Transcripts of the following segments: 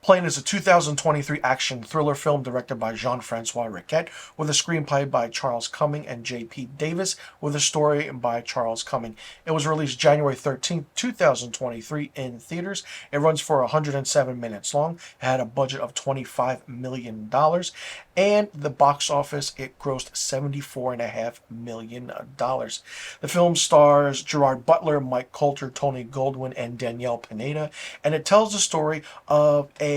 Plane is a 2023 action thriller film directed by Jean-François with a screenplay by Charles Cumming and J.P. Davis, with a story by Charles Cumming. It was released January 13, 2023 in theaters. It runs for 107 minutes long. It had a budget of $25 million. And the box office, it grossed $74.5 million. The film stars Gerard Butler, Mike Colter, Tony Goldwyn, and Danielle Pineda, and it tells the story of a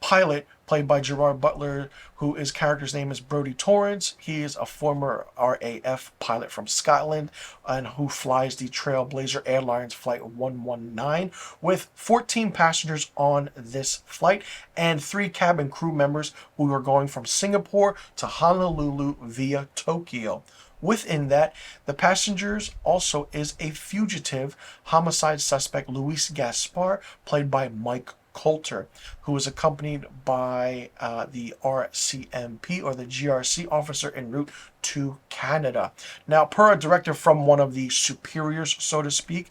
pilot played by Gerard Butler, his character's name is Brodie Torrance. He is a former RAF pilot from Scotland and who flies the Trailblazer Airlines Flight 119 with 14 passengers on this flight and 3 cabin crew members who are going from Singapore to Honolulu via Tokyo. Within that, the passengers also is a fugitive homicide suspect, Luis Gaspar, played by Mike Colter, who is accompanied by the RCMP or the GRC officer en route to Canada. Now, per a directive from one of the superiors, so to speak,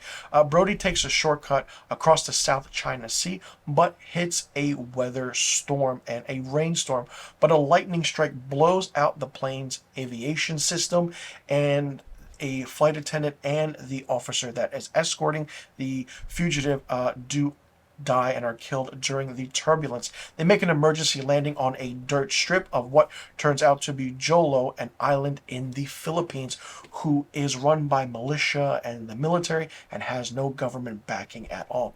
Brodie takes a shortcut across the South China Sea, but hits a weather storm and a rainstorm. But a lightning strike blows out the plane's aviation system, and a flight attendant and the officer that is escorting the fugitive do die and are killed during the turbulence. They make an emergency landing on a dirt strip of what turns out to be Jolo, an island in the Philippines, who is run by militia and the military and has no government backing at all.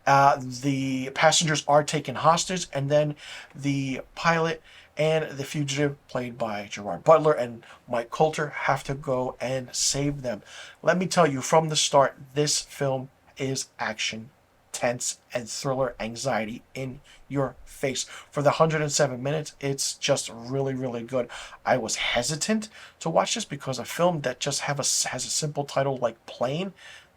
The passengers are taken hostage, and then the pilot and the fugitive, played by Gerard Butler and Mike Colter, have to go and save them. Let me tell you from the start, this film is action, tense, and thriller anxiety in your face. For the 107 minutes, it's just really, really good. I was hesitant to watch this because a film that just has a simple title like Plane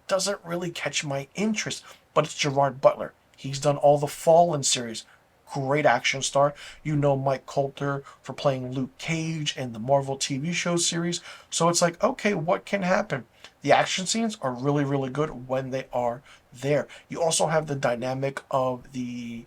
doesn't really catch my interest, but it's Gerard Butler. He's done all the Fallen series. Great action star. You know Mike Colter for playing Luke Cage in the Marvel TV show series. So it's like, okay, what can happen? The action scenes are really, really good when they are there. You also have the dynamic of the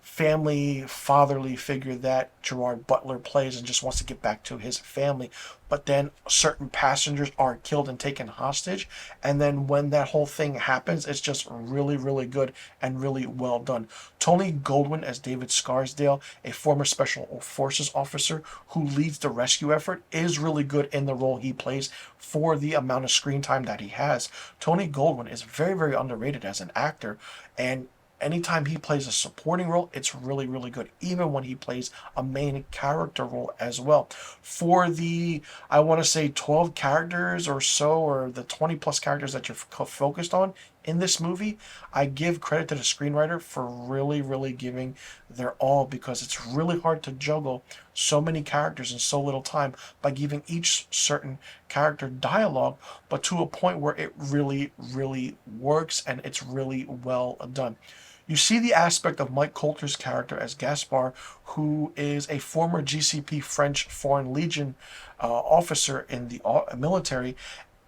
family, fatherly figure that Gerard Butler plays and just wants to get back to his family. But then certain passengers are killed and taken hostage. And then when that whole thing happens, it's just really, really good and really well done. Tony Goldwyn as David Scarsdale, a former Special Forces officer who leads the rescue effort, is really good in the role he plays for the amount of screen time that he has. Tony Goldwyn is very, very underrated as an actor, and anytime he plays a supporting role, it's really, really good, even when he plays a main character role as well. For the, I want to say 12 characters or so, or the 20 plus characters that you're focused on in this movie, I give credit to the screenwriter for really, really giving their all, because it's really hard to juggle so many characters in so little time by giving each certain character dialogue, but to a point where it really, really works and it's really well done. You see the aspect of Mike Colter's character as Gaspar, who is a former GCP French Foreign Legion officer in the military,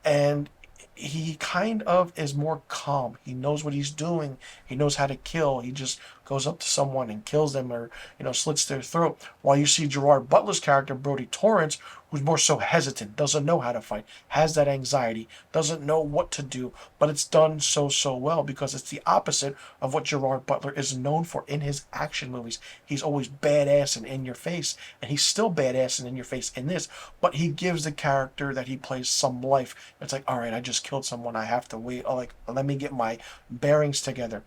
and he kind of is more calm. He knows what he's doing. He knows how to kill. He just goes up to someone and kills them, or slits their throat. While you see Gerard Butler's character, Brodie Torrance, who's more so hesitant, doesn't know how to fight, has that anxiety, doesn't know what to do, but it's done so well because it's the opposite of what Gerard Butler is known for in his action movies. He's always badass and in your face, and he's still badass and in your face in this, but he gives the character that he plays some life. It's like, all right, I just killed someone, I have to wait, let me get my bearings together.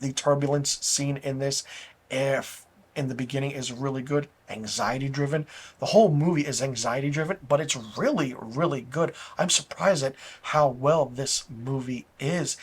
The turbulence scene in this, in the beginning, is really good, anxiety driven. The whole movie is anxiety driven, but it's really, really good. I'm surprised at how well this movie is,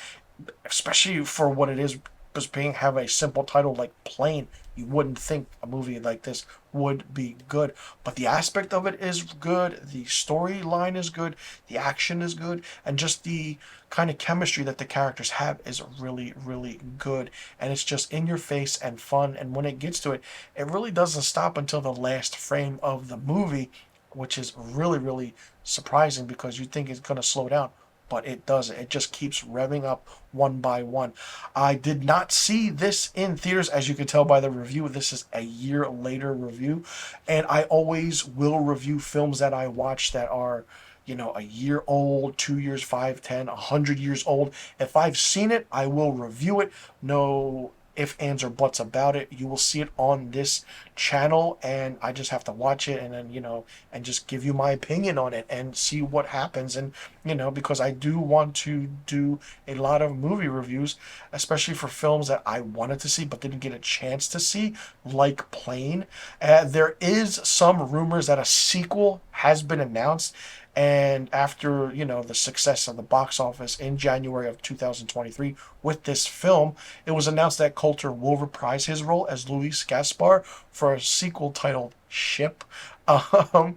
especially for what it is, because have a simple title like Plane. You wouldn't think a movie like this would be good, but the aspect of it is good, the storyline is good, the action is good, and just the kind of chemistry that the characters have is really, really good, and it's just in your face and fun. And when it gets to it, it really doesn't stop until the last frame of the movie, which is really, really surprising because you think it's going to slow down. but it doesn't. It just keeps revving up one by one. I did not see this in theaters, as you can tell by the review. This is a year later review, and I always will review films that I watch that are, you know, a year old, 2 years, 5, 10, 100 years old. If I've seen it, I will review it. No ifs, ands, or buts about it. You will see it on this channel, and I just have to watch it and then, you know, and just give you my opinion on it and see what happens. And, you know, because I do want to do a lot of movie reviews, especially for films that I wanted to see but didn't get a chance to see, like Plane. There is some rumors that a sequel has been announced. And after, you know, the success of the box office in January of 2023 with this film, it was announced that Coulter will reprise his role as Luis Gaspar for a sequel titled Ship. The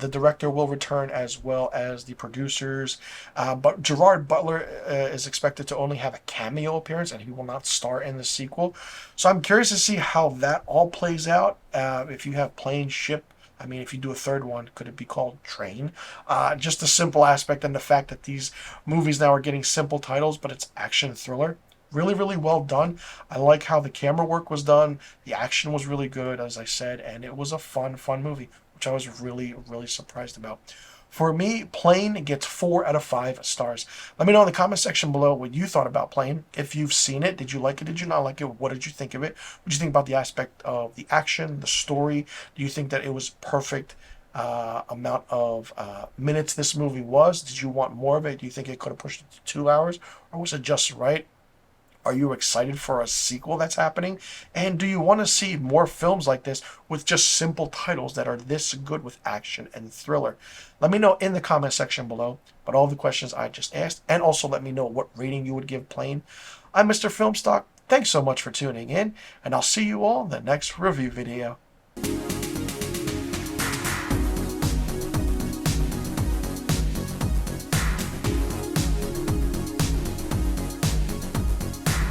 director will return, as well as the producers. But Gerard Butler is expected to only have a cameo appearance, and he will not star in the sequel. So I'm curious to see how that all plays out. If you have Plane, Ship, I mean, if you do a third one, could it be called Train? Just the simple aspect and the fact that these movies now are getting simple titles, but it's action thriller. Really, really well done. I like how the camera work was done. The action was really good, as I said, and it was a fun movie, which I was really, really surprised about. For me, Plane gets 4 out of 5 stars. Let me know in the comment section below what you thought about Plane. If you've seen it, did you like it? Did you not like it? What did you think of it? What did you think about the aspect of the action, the story? Do you think that it was perfect amount of minutes this movie was? Did you want more of it? Do you think it could have pushed it to 2 hours? Or was it just right? Are you excited for a sequel that's happening? And do you want to see more films like this with just simple titles that are this good with action and thriller? Let me know in the comment section below about all the questions I just asked, and also let me know what rating you would give Plane. I'm Mr. Filmstock. Thanks so much for tuning in, and I'll see you all in the next review video.